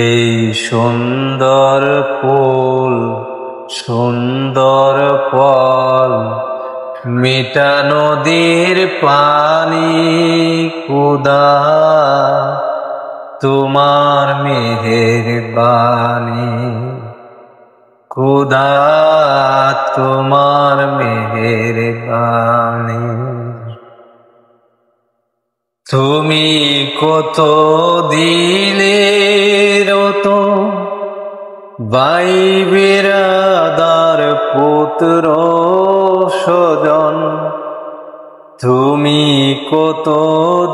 এই সুন্দর ফুল সুন্দর ফল মিঠা নদীর পানি খোদা তোমার মেহেরবানি খোদা তোমার মেহেরবানি তুমি কত দিলে রত ভাই বিরাদার পুত্র স্বজন তুমি কত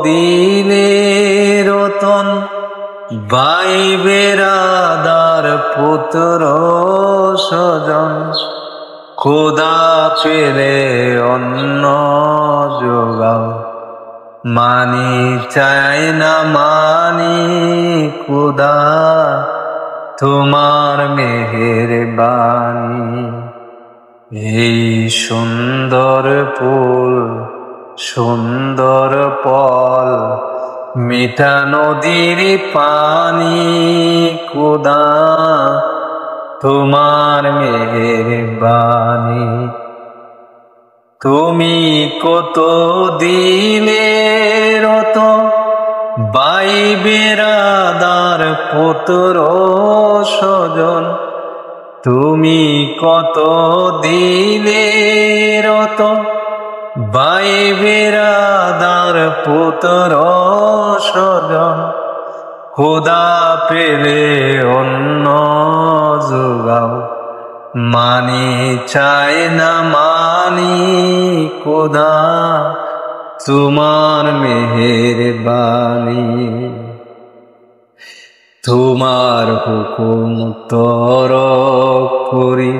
দিলে রতন ভাই বিরাদার পুত্র স্বজন খোদা পেলে অন্ন যোগাও মানি চাই না মানি খোদা তোমার মেহেরবানি এই সুন্দর ফুল সুন্দর ফল মিঠা নদীর পানি খোদা তোমার মেহেরবানি তুমি কত দিলে রত ভাই বিরাদার পুত্র স্বজন তুমি কত দিলে রত ভাই বিরাদার পুত্র স্বজন খোদা পেলে অন্ন যোগাও মানি চাই না মানি খোদা তোমার মেহেরবানি তোমার হুকুম তরক করি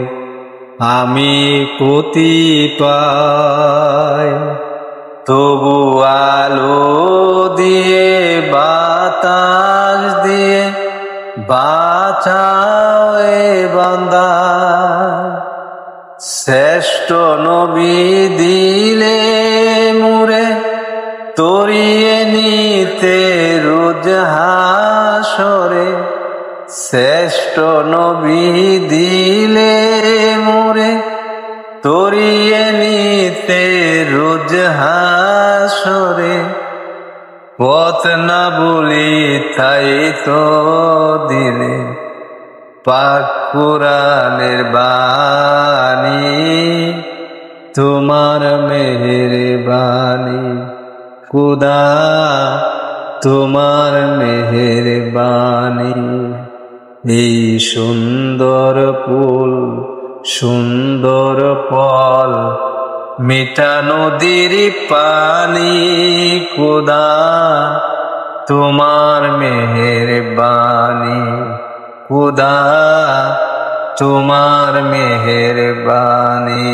আমি পতি পাই তবু আলো দিয়ে বাতাস দিয়ে বাঁচাও এ বান্দা শ্রেষ্ঠ নবী দিলে মুরে তরিয়ে নিতে রোজ হাসরে শ্রেষ্ঠ নবী দিলে মুরে তরিয়ে নিতে রোজ হাসরে পথ না বলি তাই তো দিলে পাক কুরআনের বাণী তোমার মেহেরবানি খোদা তোমার মেহেরবানি এই সুন্দর ফুল সুন্দর ফল মিঠা নদীর পানি খোদা তোমার মেহেরবানি খোদা তোমার মেহেরবানি।